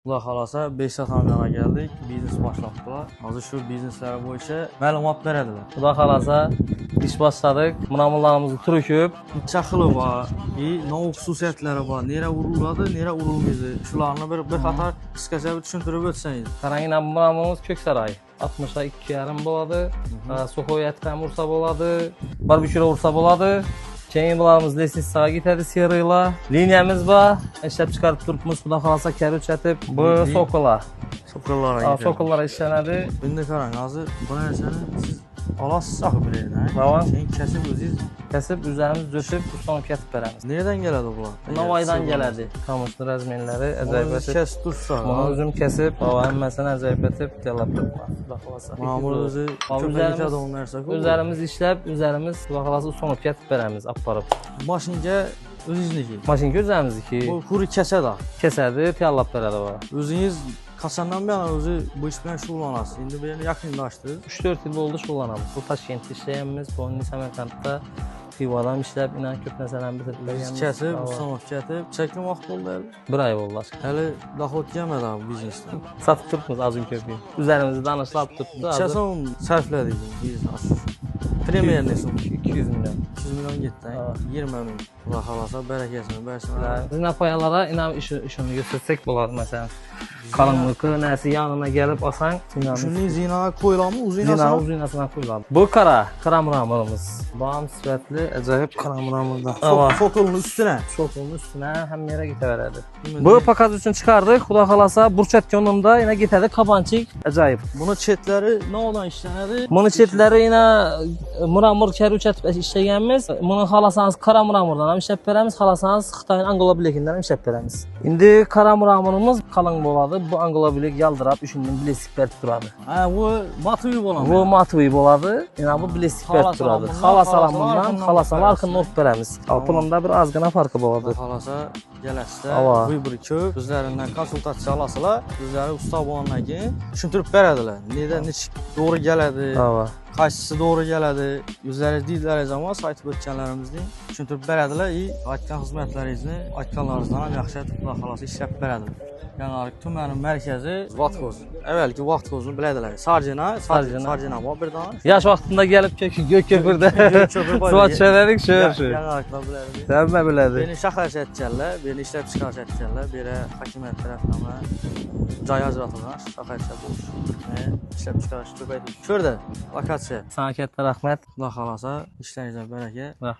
Xudo xolasa Behzod hamyona geldik. Biznes başlattılar. Hozir şu biznesler bo'yicha ma'lumot beradilar. Xudo xolasa ish boshladik. Munomallarimizni turishib, Necha xili bor, nov xususiyatlari bor. Nera uriladi, nera urilmaydi. Shularni bir qator qisqacha tushuntirib o'tsangiz. qarang, munamamiz Ko'ksaroy. 60'a 2,5 bo'ladi. Suxoyatdan ursa bo'ladi. Barbekura ursa bo'ladi. Keyin bularimiz Lesnitsaga ketadi, seriylar. Liniyamiz bor. Ishlab chiqarib turibmiz. Xudo xolasa kar o'chatib, bu sokollar. Sokollarga. Sokollar ishlanadi. Endi qarang, hozir bu narsani siz olasiz axir bir yerdan. Tamam. Keyin kasib o'zingiz Kesib, üzerimiz döşüp, ustonib ketib beramiz. nereden geladi bular? Navoiydan keladi. Qamoqli razmerlari ajoyib O'zingiz kesib tursa. Buni o'zim kesib, hammasini ajoyib etib tayyorlab turibman. Xudo xolasa. Mana bu o'zi ko'pga ketadi u narsa-ku. O'zlarimiz ishlab, o'zlarimiz xudo xolasa ustonib ketib beramiz, olib borib. Mashinka o'zingizniki. Mashinka o'zimizniki. Bu kuri kesadi. Kesadi, tayyorlab beradi bu. O'zingiz qachondan buyon o'zi bu ish bilan shug'ullanasiz? Endi bu yerni yaqinlashdingiz. 3-4 yil bo'ldi shug'ullanamiz. Bu Toshkentda ishlayapmiz, bu Samarqandda Xivadan ishlab, inan ko'p narsalarni bitirib berganmiz. Kesib, ustonib ketib, chekli vaqt bo'ldi. 1 oy bo'ldi. Hali dohod kelmadi bu biznesdan. Satib turibmiz azim ko'pga. O'zlarimizni danishlar turibdi. Necha so'm sarfladik bu biznes? Premyer ne so'm? 200 million. 200 million ketdi. 20 ming. Xudo xolasa barakasini bersin. Zinapoyalara inan ishini ko'rsatsak bo'ladi, masalan. Qalinligi narsa yanına gelip olsang, shunday zinaga qo'yilami, uzinasini qo'yiladi. Bu qara muramirimiz. Bam sifatli, ajoyib qara muramirdan. Sokolning ustuna. Sokolning ustuna hamma yerga ketaveradi. Bu pakaz uchun chiqardik. Xudo xolasa burchatga o'rnimda yana ketadi qabanchik. Ajoyib. Buni chetlari nodan ishlanadi. Buni chetlari yana muramir kar o'chatib ishlaganmiz. Buni xolasangiz qara muramirdan ham ishlab beramiz, xolasangiz Xitoy Angola bilekinden ham ishlab beramiz. Endi qara muramirimiz qalin bo'ladi. Bu Angola bilek yaldırab, üçünden bilesik berib turadi. Ha, bu matviy bo'ladi. Bu matviy bo'ladi. Yana bu bilesik berib turadi. Xalasalam bundan, xalasalar arqini o'qib beramiz. Pulunda bir ozgina farqi bo'ladi. Xalasa kelasizda, vibri ko'p, o'zlaridan konsultatsiya olasizlar, o'zlari usta bo'lgandan keyin tushuntirib beradilar. Necha to'g'ri keladi, qaysisi to'g'ri keladi, o'zlari deydilar zaman aytib o'tganlarimizning tushuntirib beradilar. Aytgan xizmatlaringizni aytganlaringizdan ham yaxshi Xudo xolasa ishlab beradilar. Yanarlık tumanın merkezi Vatkoz. Evvelki Vatkoz'unu bilediler. Sarjina var bir tane. Yaş vaxtında gelip Gökköpür'de suat söyledik şu. Yanarlıklar bilediler. Sevme biledi. Beni şahar etkenler, beni işlep çıkar etkenler, biri hakimiyet tarafından cay hazırlatırlar. Şahar etkenler. İşlep çıkar köpeydik. Şurada, vakatçı. Sana ketler rahmet. Allah halasa işlerinizden bereket. Rahmet.